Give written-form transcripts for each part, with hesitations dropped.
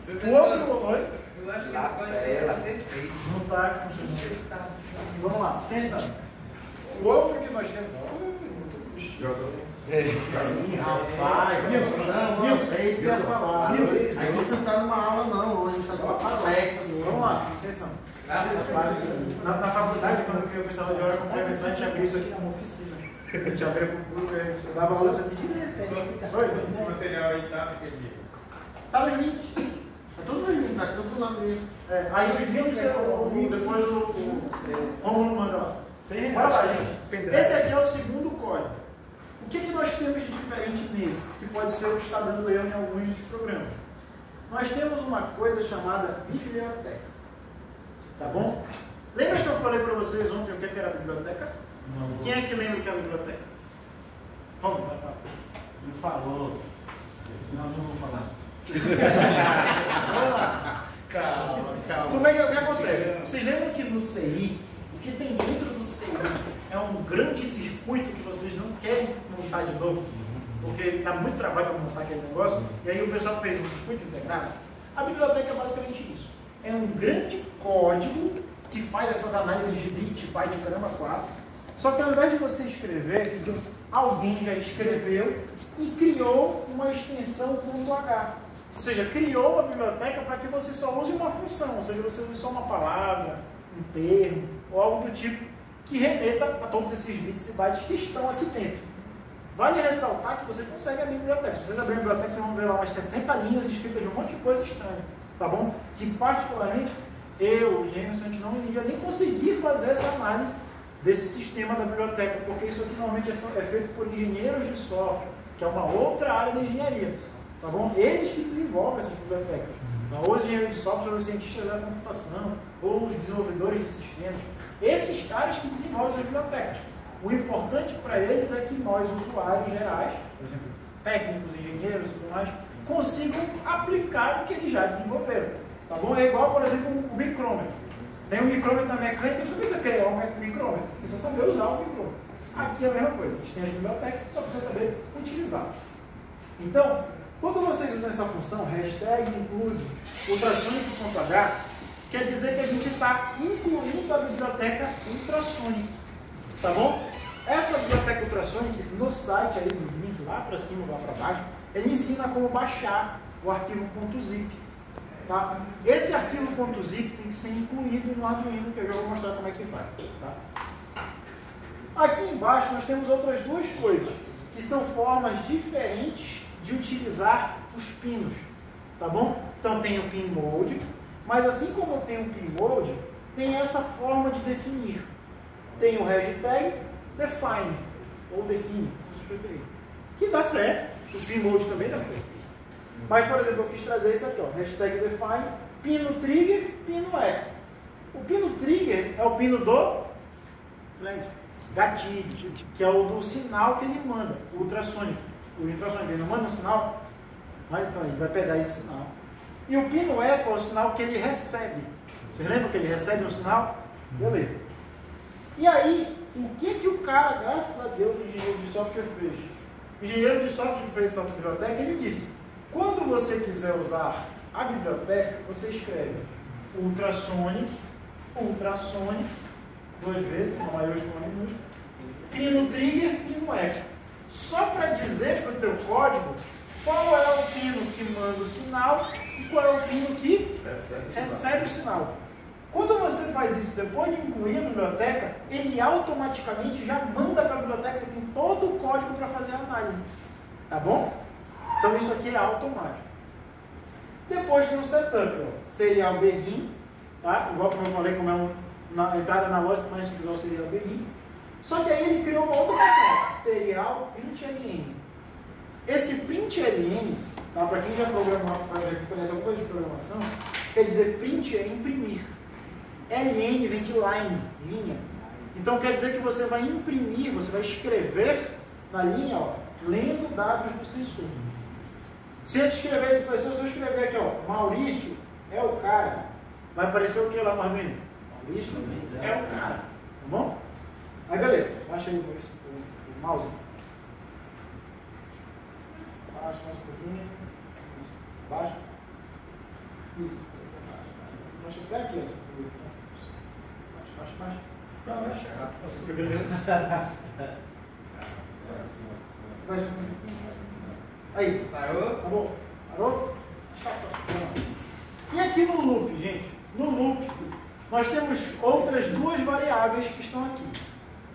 O outro... Oi? Eu acho que esse código é perfeito. Não está funcionando. Vamos lá, pensa. O outro que nós temos... Rapaz, não, é isso que eu ia falar. A gente não está numa aula não, hoje a gente está numa palestra. Vamos lá, atenção. Na faculdade, quando eu pensava de hora complementar, a gente abria isso aqui numa oficina. A gente abria para o público, eu dava aula isso aqui direto. Esse material aí tá Tá nos links. Tá tudo nos links, tá tudo lá mesmo. Aí os links, depois o Romulo manda lá. Bora lá, gente. Esse aqui é o segundo código. O que nós temos de diferente nesse? Que pode ser o que está dando erro em alguns dos programas. Nós temos uma coisa chamada biblioteca. Tá bom? Lembra que eu falei para vocês ontem o que era a biblioteca? Não. Quem é que lembra o que é a biblioteca? Vamos, vai falar. Não falou. Não vou falar. Vamos lá. Calma. Como é que acontece? Vocês lembram que no CI, o que tem dentro do CI é um grande circuito que vocês não querem montar de novo? Porque dá muito trabalho para montar aquele negócio, e aí o pessoal fez um circuito integrado. A biblioteca é basicamente isso. É um grande código que faz essas análises de bit, byte, caramba, 4. Só que ao invés de você escrever, alguém já escreveu e criou uma extensão .h. Ou seja, criou uma biblioteca para que você só use uma função, ou seja, você use só uma palavra, um termo, ou algo do tipo, que remeta a todos esses bits e bytes que estão aqui dentro. Vale ressaltar que você consegue abrir a biblioteca. Se vocês abrirem a biblioteca, vocês vão ver lá umas 60 linhas escritas de um monte de coisa estranha, tá bom? Que particularmente, eu, o Jameson, a gente não iria nem conseguir fazer essa análise desse sistema da biblioteca, porque isso aqui normalmente é feito por engenheiros de software, que é uma outra área da engenharia, tá bom? Eles que desenvolvem essas bibliotecas. Então, ou os engenheiros de software, ou os cientistas da computação, ou os desenvolvedores de sistemas. Esses caras que desenvolvem essas bibliotecas. O importante para eles é que nós, usuários gerais, por exemplo, técnicos, engenheiros e tudo mais, consigam aplicar o que eles já desenvolveram. Tá bom? É igual, por exemplo, o micrômetro. Tem um micrômetro na mecânica, não precisa criar um micrômetro, precisa saber usar o micrômetro. Aqui é a mesma coisa, a gente tem as bibliotecas, só precisa saber utilizar. Então, quando vocês usam essa função, hashtag include ultrasonic.h, quer dizer que a gente está incluindo a biblioteca ultrasonic. Tá bom? Essa biblioteca ultrasonic, no site aí, no link lá para cima, lá para baixo, ele ensina como baixar o arquivo .zip. Tá? Esse arquivo .zip tem que ser incluído no Arduino, que eu já vou mostrar como é que faz. Tá? Aqui embaixo nós temos outras duas coisas, que são formas diferentes de utilizar os pinos. Tá bom? Então tem o pin mode, mas assim como tem o pin mode, tem essa forma de definir. Tem o hashtag define, ou define, se vocês preferirem. Que dá certo, o pin mode também dá certo. Mas, por exemplo, eu quis trazer isso aqui, ó, hashtag define, pino trigger, pino echo. O pino trigger é o pino do gatilho, que é o do sinal que ele manda, o ultrasônico. O ultrasônico, ele não manda um sinal, mas então ele vai pegar esse sinal. E o pino echo é o sinal que ele recebe. Vocês lembram que ele recebe um sinal? Beleza. E aí, o que o cara, graças a Deus, o engenheiro de software fez? O engenheiro de software que fez essa biblioteca, ele disse: quando você quiser usar a biblioteca, você escreve ultrasonic, duas vezes, uma maiúscula, uma minúscula, pino trigger, pino echo. Só para dizer para o teu código qual é o pino que manda o sinal e qual é o pino que recebe o sinal. Quando você faz isso depois de incluir a biblioteca, ele automaticamente já manda para a biblioteca que tem todo o código para fazer a análise. Tá bom? Então isso aqui é automático. Depois tem o setup, ó, serial begin, tá? Igual como eu falei, como é na entrada analógica, mas a gente usar o serial begin. Só que aí ele criou uma outra função, serial println. Esse println, tá? Para quem já programou, conhece alguma coisa de programação, quer dizer print é imprimir. LN vem de line, linha. Então quer dizer que você vai imprimir, você vai escrever na linha, ó, lendo dados do sensor. Se eu escrever esse pessoa, se eu escrever aqui, ó, Maurício é o cara, vai aparecer o que lá no Arduino? Maurício é o cara, tá bom? Aí beleza, baixa aí o mouse. Baixa mais um pouquinho. Baixa. Isso. Mostra até aqui, ó. Mais. Não, vai chegar. Aí. Parou? Tá bom? Parou? E aqui no loop, gente? No loop, nós temos outras duas variáveis que estão aqui.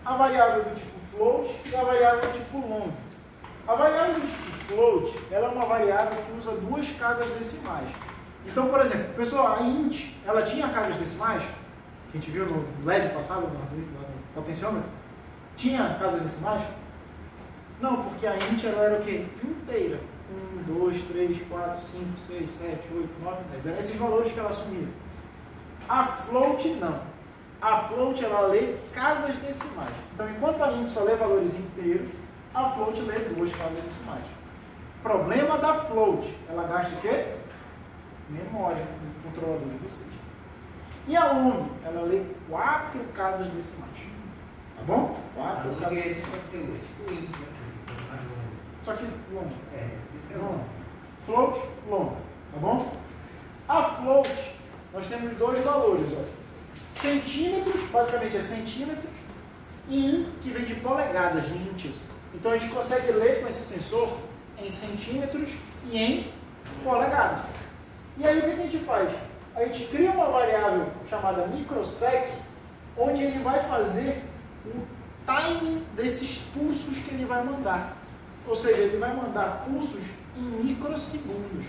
A variável do tipo float e a variável do tipo long. A variável do tipo float, ela é uma variável que usa duas casas decimais. Então, por exemplo, pessoal, a int, ela tinha casas decimais? Que a gente viu no LED passado, no potenciômetro? Tinha casas decimais? Não, porque a int ela era o quê? Inteira. 1, 2, 3, 4, 5, 6, 7, 8, 9, 10. Eram esses valores que ela assumia. A float não. A float ela lê casas decimais. Então, enquanto a int só lê valores inteiros, a float lê duas casas decimais. Problema da float, ela gasta o quê? Memória do controlador de vocês. E a long, ela lê 4 casas decimais. Tá bom? 4 casas decimais. Tipo int, né? Só que long. Isso é Long. Float, long. Tá bom? A float, nós temos dois valores. Ó. Centímetros, basicamente é centímetros, e 1 que vem de polegadas, de inches. Então a gente consegue ler com esse sensor em centímetros e em polegadas. E aí o que a gente faz? A gente cria uma variável chamada microsec, onde ele vai fazer o timing desses pulsos que ele vai mandar. Ou seja, ele vai mandar pulsos em microsegundos.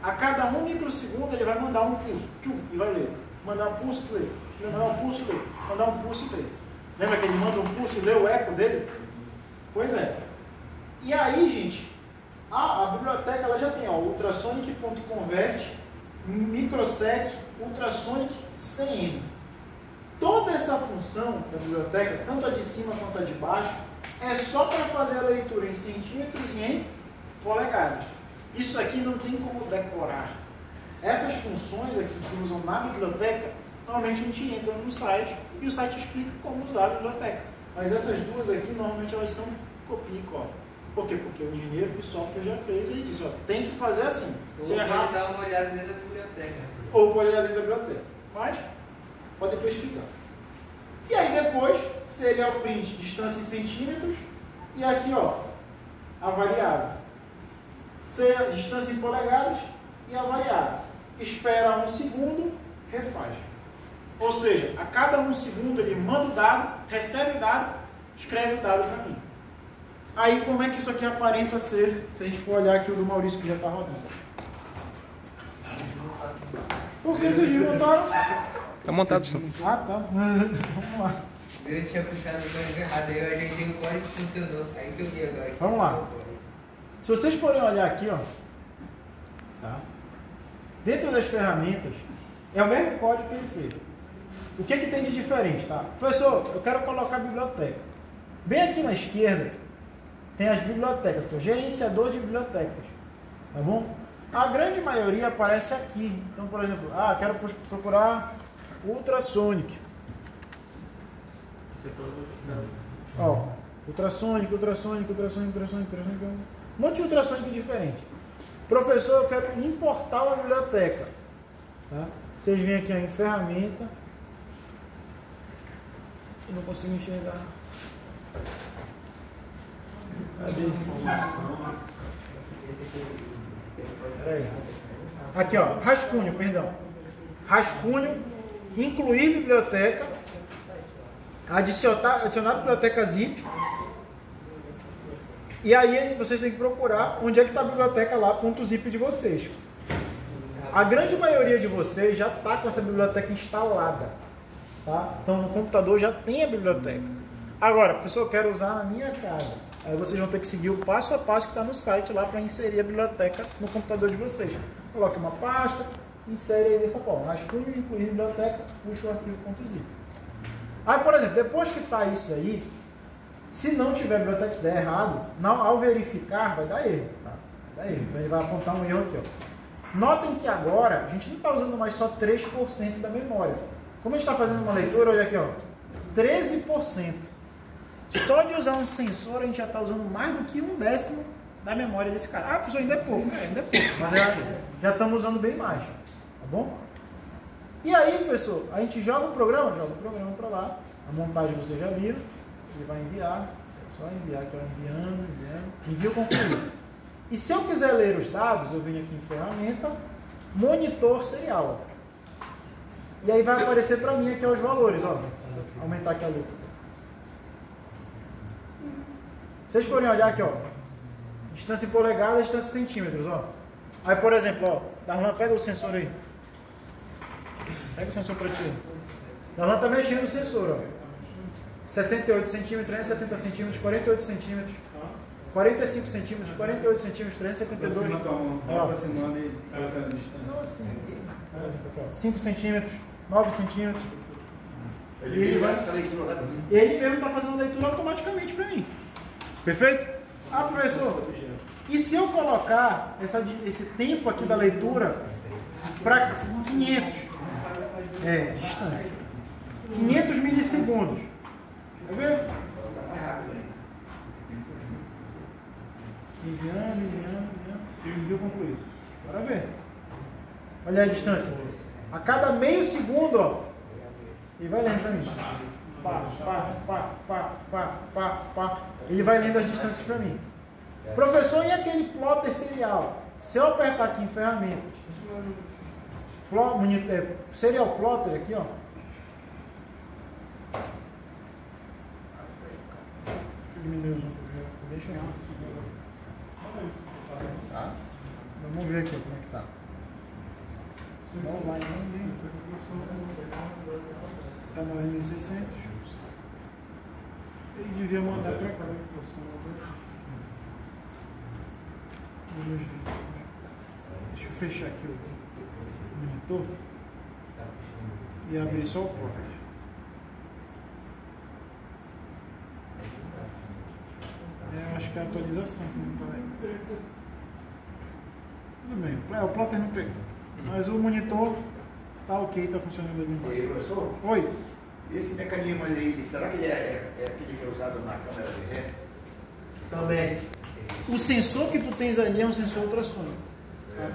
A cada 1 microsegundo ele vai mandar um pulso. E vai ler. Mandar um pulso e ler. Mandar um pulso e ler. Mandar um pulso e ler. Lembra que ele manda um pulso e lê o eco dele? Pois é. E aí, gente, a biblioteca ela já tem ultrasonic.convert, microsec, ultrasonic CM. Toda essa função da biblioteca, tanto a de cima quanto a de baixo, é só para fazer a leitura em centímetros e em polegadas. Isso aqui não tem como decorar. Essas funções aqui que usam na biblioteca, normalmente a gente entra no site e o site explica como usar a biblioteca. Mas essas duas aqui, normalmente elas são copia e cola. Por quê? Porque o engenheiro do software já fez e disse, ó, tem que fazer assim. Ou pode dar uma olhada dentro da biblioteca. Ou pode olhar dentro da biblioteca. Mas, pode pesquisar. E aí depois, serial print, distância em centímetros. E aqui, ó, a variável. Distância em polegadas e a variável. Espera 1 segundo, refaz. Ou seja, a cada 1 segundo ele manda o dado, recebe o dado, escreve o dado para mim. Aí como é que isso aqui aparenta ser, se a gente for olhar aqui o do Maurício que já está rodando? Por que vocês não botaram? Tá montado só. Ah, tá. Vamos lá. Eu tinha puxado o código errado, aí eu ajeitei o código que funcionou. Aí que eu vi agora. Vamos lá. Se vocês forem olhar aqui, ó, tá? Dentro das ferramentas, é o mesmo código que ele fez. O que tem de diferente, tá? Professor, eu quero colocar a biblioteca. Bem aqui na esquerda, tem as bibliotecas, que é o gerenciador de bibliotecas. Tá bom? A grande maioria aparece aqui. Então, por exemplo, quero procurar ultrasonic. Ó, ultrasonic. Um monte de ultrasonic diferente. Professor, eu quero importar uma biblioteca. Tá? Vocês vêm aqui em ferramenta. Eu não consigo enxergar. Cadê? Peraí. Aqui, ó, rascunho, perdão. Rascunho, incluir biblioteca, adicionar a biblioteca zip. E aí vocês têm que procurar onde é que está a biblioteca lá, .zip de vocês. A grande maioria de vocês já está com essa biblioteca instalada. Tá? Então no computador já tem a biblioteca. Agora, professor, eu quero usar na minha casa. Aí vocês vão ter que seguir o passo a passo que está no site lá para inserir a biblioteca no computador de vocês. Coloque uma pasta, insere aí dessa forma. Rascunho, incluir biblioteca, puxa o arquivo .zip. Aí, por exemplo, depois que está isso daí, se não tiver biblioteca, se der errado, ao verificar vai dar erro. Tá? Vai dar erro. Então ele vai apontar um erro aqui. Ó. Notem que agora a gente não está usando mais só 3% da memória. Como a gente está fazendo uma leitura, olha aqui, ó, 13%. Só de usar um sensor a gente já está usando mais do que 1/10 da memória desse cara. Professor, ainda é pouco. Ainda é pouco, mas já estamos usando bem mais. Tá bom? E aí, professor, a gente joga o programa para lá, a montagem você já viu, ele vai enviar, é só enviar aqui, enviando, envio concluído. E se eu quiser ler os dados, eu venho aqui em ferramenta, monitor serial. E aí vai aparecer para mim aqui os valores, ó. Aumentar aqui a lupa. Se vocês forem olhar aqui, ó, distância em polegadas, distância em centímetros, ó. Aí, por exemplo, ó, Darlan, pega o sensor aí. Pega o sensor para ti. Darlan tá mexendo no sensor, ó. 68 centímetros, 70 centímetros, 48 centímetros, 45 centímetros, 48 centímetros, 372. Aproximando e colocando distância. Não, assim. 5 centímetros, 9 centímetros. Ele mesmo está fazendo a leitura automaticamente para mim. Perfeito? Ah, professor, e se eu colocar esse tempo aqui da leitura para 500 distância? 500 milissegundos. Quer ver? Enviando. Envio concluído. Bora ver. Olha a distância. A cada meio segundo, ó. Ele vai lendo para mim. Pá. Ele vai lendo as distâncias para mim. Professor, e aquele plotter serial? Se eu apertar aqui em ferramenta, serial plotter aqui, ó. Deixa eu diminuir o zoom. Deixa eu ver. Tá? Vamos ver aqui como é que tá. Não vai nem. Tá 9.600. Ele devia mandar pra cá. Vamos ver. Deixa eu fechar aqui o monitor e abrir só o plotter. Eu acho que é a atualização que não tá aí. Tudo bem, o plotter não pegou. Mas o monitor tá ok, tá funcionando ali embaixo. E aí, professor? Oi. E esse mecanismo aí, será que ele é aquele que é usado na câmera de ré? Também. O sensor que tu tens ali é um sensor ultrassônico.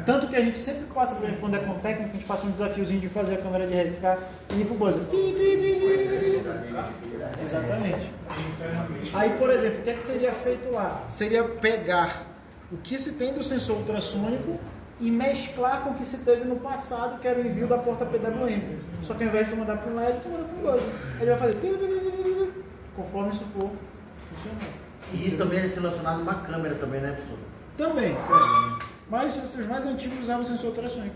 Tanto que a gente sempre passa, por exemplo, quando é com técnico, a gente passa um desafiozinho de fazer a câmera de ré ficar e ir pro buzzer. Exatamente. Aí, por exemplo, o que é que seria feito lá? Seria pegar o que se tem do sensor ultrassônico e mesclar com o que se teve no passado, que era o envio da porta PWM. Só que ao invés de tu mandar para um LED, tu manda para um buzzer. Ele vai fazer conforme isso for funcionando. E isso também é selecionado numa câmera também, né, professor? Também. Mas os mais antigos usavam sensor ultrassônico.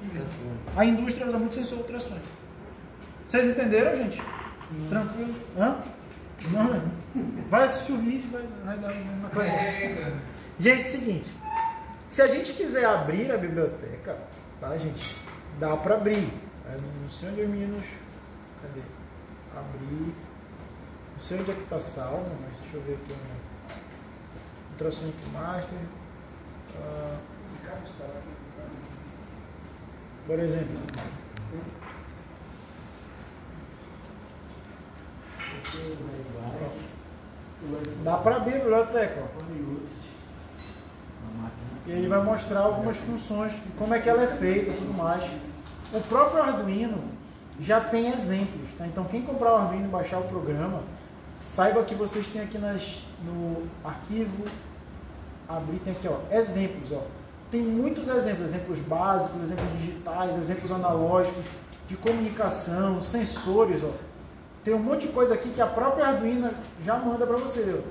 A indústria usa muito sensor ultrassônico. Vocês entenderam, gente? Tranquilo? Hã? Não. Vai assistir o vídeo, vai dar uma coisa. Gente, seguinte. Se a gente quiser abrir a biblioteca, tá, gente? Dá para abrir. Não sei onde os meninos... Cadê? Abrir. Não sei onde é que está salvo, mas deixa eu ver aqui. Ultrassonic Master. Por exemplo. Dá para abrir a biblioteca. E ele vai mostrar algumas funções, como é que ela é feita e tudo mais. O próprio Arduino já tem exemplos, tá? Então quem comprar o Arduino e baixar o programa, saiba que vocês têm aqui no arquivo, abrir, tem aqui, ó, exemplos, ó. Tem muitos exemplos básicos, exemplos digitais, exemplos analógicos, de comunicação, sensores, ó. Tem um monte de coisa aqui que a própria Arduino já manda para você, ó.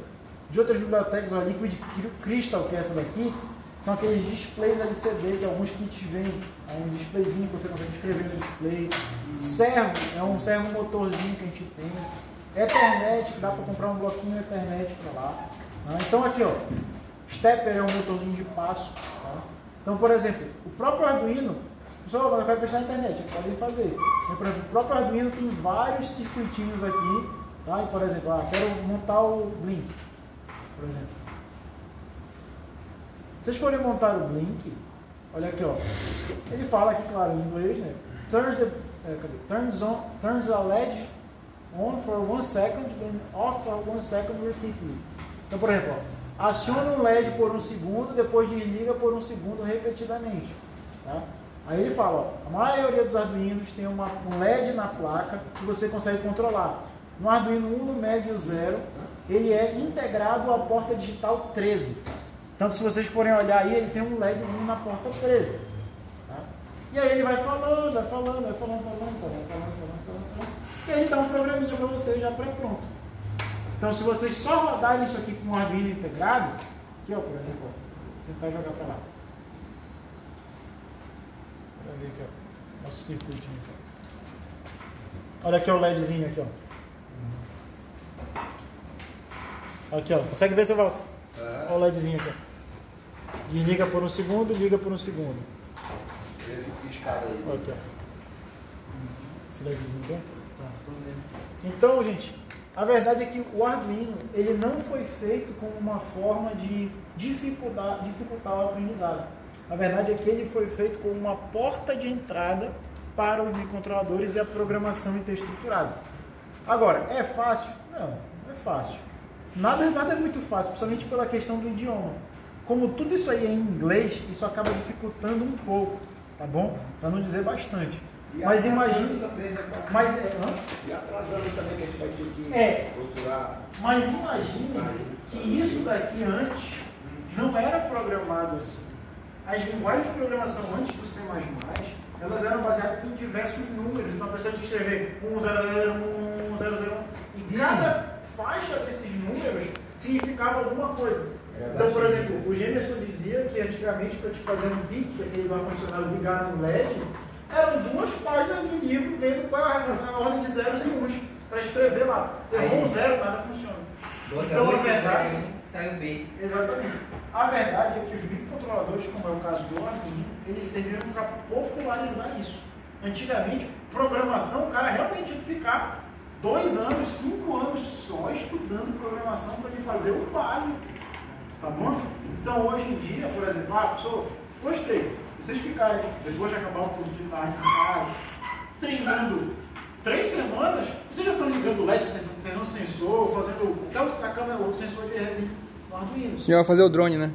De outras bibliotecas, ó, Liquid Crystal, que é essa daqui, são aqueles displays LCD que alguns kits vêm, é um displayzinho que você consegue escrever no display. Servo, é um servo motorzinho que a gente tem. Ethernet, que dá para comprar um bloquinho Ethernet para lá. Tá? Então aqui, ó, Stepper é um motorzinho de passo. Tá? Então, por exemplo, o próprio Arduino, pessoal, eu quero prestar na internet, podem fazer. Então, por exemplo, o próprio Arduino tem vários circuitinhos aqui. Tá? E, por exemplo, quero montar o Blink, por exemplo. Se vocês forem montar o Blink, olha aqui, ó. Ele fala aqui, claro, em inglês, né? Turns a LED on for 1 second and off for 1 second repeatedly. Então, por exemplo, ó, aciona um LED por 1 segundo, depois desliga por 1 segundo repetidamente. Tá? Aí ele fala, ó, a maioria dos Arduinos tem um LED na placa que você consegue controlar. No Arduino Uno, Médio e o Zero, ele é integrado à porta digital 13. Tanto se vocês forem olhar aí, ele tem um LEDzinho na porta 13. Tá? E aí ele vai falando. E aí ele dá um programinha para você já pré-pronto. Então se vocês só rodarem isso aqui com um Arduino integrado, aqui ó, por exemplo, ó, tentar jogar para lá. Para ver aqui, ó, nosso circuitinho aqui. Ó. Olha aqui o LEDzinho aqui, ó. Aqui, ó. Consegue ver, seu Walter? Olha o LEDzinho aqui, ó. Desliga por um segundo, liga por um segundo. Esse piscado aí. Aqui, ó. Esse LEDzinho aqui. Tá. Então, gente, a verdade é que o Arduino, ele não foi feito como uma forma de dificultar o aprendizado. A verdade é que ele foi feito como uma porta de entrada para os microcontroladores e a programação em texto estruturado. Agora, é fácil? Não, não é fácil. Nada é muito fácil, principalmente pela questão do idioma. Como tudo isso aí é em inglês, isso acaba dificultando um pouco, tá bom? Para não dizer bastante. Mas imagine... Também, né, e atrasando também, que a gente vai ter que procurar. Mas imagine que isso daqui antes não era programado assim. As linguagens de programação antes do C++, elas eram baseadas em diversos números. Então a pessoa tinha que escrever 100, 100, e cada faixa desses números significava alguma coisa. Então, por exemplo, o Gemerson dizia que antigamente para te fazer um PIC, aquele ar-condicionado ligado no LED, eram 2 páginas do livro vendo qual é a ordem de zeros e uns para escrever lá. Errou um zero, nada funciona. Então, a verdade... Saiu bem. Exatamente. A verdade é que os microcontroladores, como é o caso do Arduino, eles serviram para popularizar isso. Antigamente, programação, o cara realmente tinha que ficar 2 anos, 5 anos só estudando programação para ele fazer o básico. Tá bom? Então, hoje em dia, por exemplo, pessoal, gostei. Vocês ficarem, depois de acabar o curso de tarde em casa, treinando 3 semanas, vocês já estão ligando o LED, tendo um sensor, fazendo até a câmera, o sensor de resin no Arduino. O senhor vai fazer o drone, né?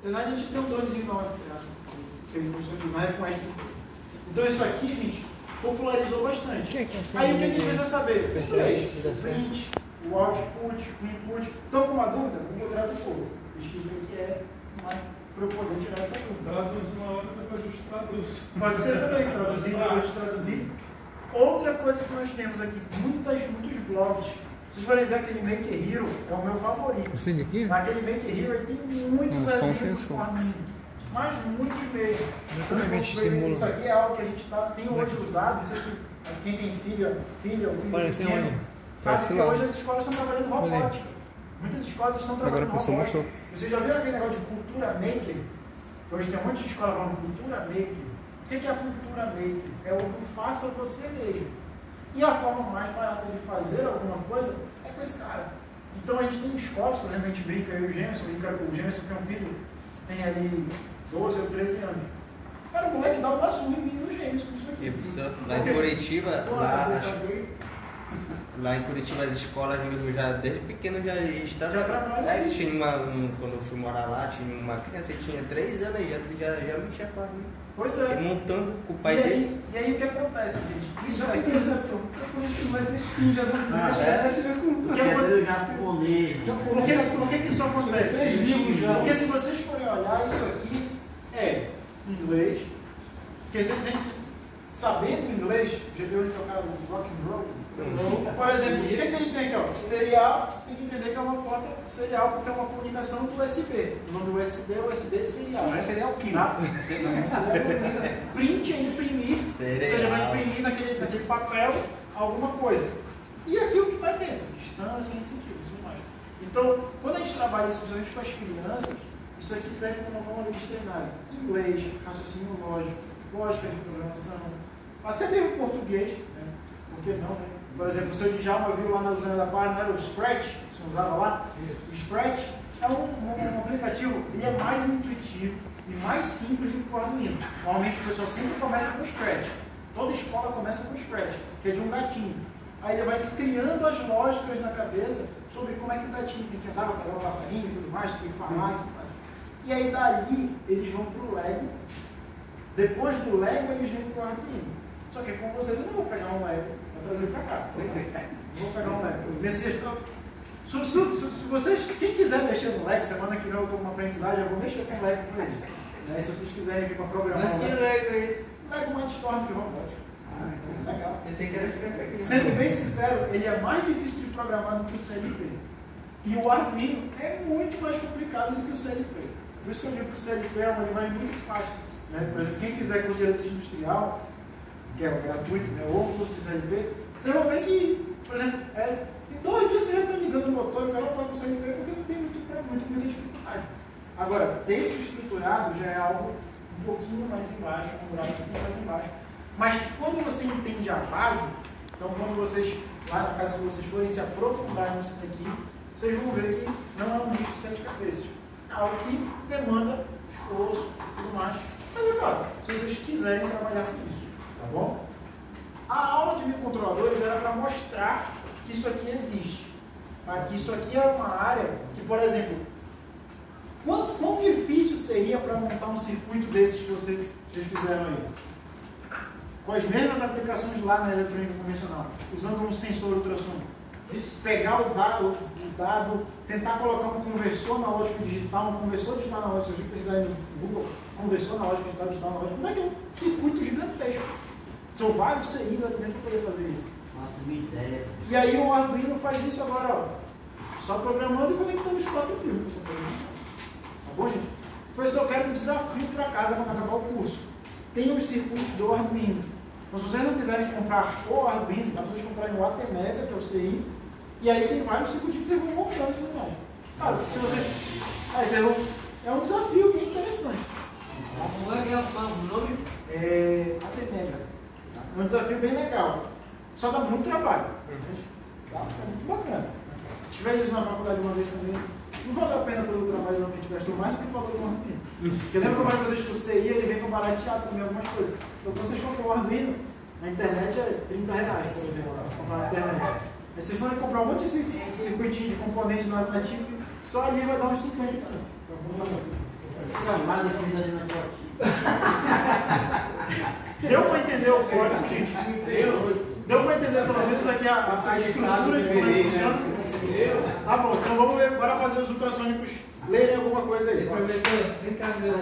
A gente tem um dronezinho novo, feito com isso aqui, mas é com extra. Então, isso aqui, gente, popularizou bastante. Aí, o que a gente precisa saber? O print, o output, o input. Estão com uma dúvida? Vou botar do fogo. Pesquisa o que é, mas para eu poder tirar essa dúvida. Traduz uma hora, depois a gente traduz. Pode ser também, traduzir, depois traduzir. Outra coisa que nós temos aqui, muitos blogs. Vocês vão ver aquele Maker Hero, é o meu favorito. Esse daqui? Naquele Maker Hero ele tem muitos exemplos com Arduino, mas muitos mesmo. Isso aqui é algo que a gente tem hoje usado, não sei se quem tem filho ou filho pequeno, sabe que hoje as escolas estão trabalhando robótica. Muitas escolas estão trabalhando robótica. Vocês já viram aquele negócio de cultura maker? Hoje tem um monte de escola falando cultura maker. O que é a cultura maker? É o que faça você mesmo. E a forma mais barata de fazer alguma coisa é com esse cara. Então a gente tem escolas, por exemplo, a gente brinca, eu e o Gemerson tem um filho, tem ali 12 ou 13 anos. Cara, o moleque dá uma surra em mim no Gemerson com isso aqui. Lá em Curitiba, lá em Curitiba as escolas mesmo já, desde pequeno já estavam. Quando eu fui morar lá, tinha uma criança que tinha 3 anos e já mexia com a Pois é. E montando com o pai dele. E aí o que acontece, gente? Isso aqui vai ter spin já você vai Por que isso acontece? Porque se vocês forem olhar, isso aqui é inglês. Porque se a gente sabendo inglês, já deu de tocar o rock and roll. Por exemplo, o que a gente tem aqui? Ó? Serial, tem que entender que é uma porta serial, porque é uma comunicação do USB. O nome do USB é USB serial. Não é serial químico. Tá? Print é imprimir, ou seja, vai imprimir naquele papel alguma coisa. E aqui o que está dentro? Distância, incentivo, tudo mais. Então, quando a gente trabalha isso, principalmente com as crianças, isso aqui serve como uma forma de treinar inglês, raciocínio lógico, lógica de programação, até mesmo português, né? Por que não, né? Por exemplo, o seu Djalma viu lá na usina da página, não era o Scratch, que você usava lá? O Scratch é um aplicativo, ele é mais intuitivo e mais simples do que o Arduino. Normalmente o pessoal sempre começa com o Scratch. Toda escola começa com o Scratch, que é de um gatinho. Aí ele vai criando as lógicas na cabeça sobre como é que o gatinho tem que andar para pegar o passarinho e tudo mais, tem que falar e tudo mais. E aí dali eles vão para o Lego. Depois do Lego, eles vêm para o Arduino. Só que com vocês eu não vou pegar um Lego e trazer para cá. Não vou pegar um Lego. Se vocês, quem quiser mexer no Lego, semana que vem eu estou com uma aprendizagem, eu vou mexer com o Lego com eles. Né? Se vocês quiserem vir para programar. Mas que Lego é esse? Lego Mindstorm de robótica. Legal. Pensei que era essa aqui. Sendo bem sincero, ele é mais difícil de programar do que o CLP. E o Arduino é muito mais complicado do que o CLP. Por isso que eu digo que o CLP é uma linguagem muito fácil. Né? Por exemplo, quem fizer curso de eletricista industrial, que é o gratuito, né? Ou o curso de CLP, vocês vão ver que, por exemplo, em 2 dias você já está ligando o motor e o cara não pode conseguir ver porque não tem muita dificuldade. Agora, texto estruturado já é algo um pouquinho mais embaixo, um grau um pouquinho mais embaixo. Mas quando você entende a base, então quando vocês, lá na casa que vocês forem se aprofundar nisso daqui, vocês vão ver que não é um bicho de 7 cabeças. É algo que demanda esforço e tudo mais. Mas é claro, se vocês quiserem trabalhar com isso, tá bom? A aula de microcontroladores era para mostrar que isso aqui existe. Tá? Que isso aqui é uma área que, por exemplo, quão difícil seria para montar um circuito desses que vocês fizeram aí? Com as mesmas aplicações lá na eletrônica convencional, usando um sensor ultrassônico. Pegar o dado, tentar colocar um conversor analógico digital, um conversor digital analógico, se a gente precisar ir no Google, conversor analógico digital analógico, como é que é um circuito gigantesco? São vários CI lá dentro para poder fazer isso. Nossa, minha ideia. E aí o Arduino faz isso agora, ó, só programando e conectando os 4 fios. Tá bom, gente? Professor, eu quero um desafio para casa quando acabar o curso. Tem os circuitos do Arduino. Então, se vocês não quiserem comprar o Arduino, dá para vocês comprarem o ATmega, que é o CI, e aí tem vários circuitos que vocês vão montando e tudo mais. Cara, se vocês. É um desafio bem interessante. Como é que é o nome? ATmega. É um desafio bem legal. Só dá muito trabalho. Tá? É muito bacana. Se tiver isso na faculdade uma vez também, não valeu a pena pelo trabalho não, que a gente gastou mais do que o valor do Arduino. Porque lembra que eu falei para vocês que o CI ele vem com barateado também algumas coisas. Então quando vocês compram o Arduino, na internet é R$30, por exemplo, comprar na internet. Aí vocês forem comprar um monte de circuitinho de componente nativo, só ali vai dar uns 50. Camada de vida de negócio. Deu para entender o código, gente? Deu para entender pelo menos aqui a estrutura de como ele funciona? Tá bom, então vamos ver, agora fazer os ultrassônicos lerem alguma coisa aí. Professor, vem cá, meu.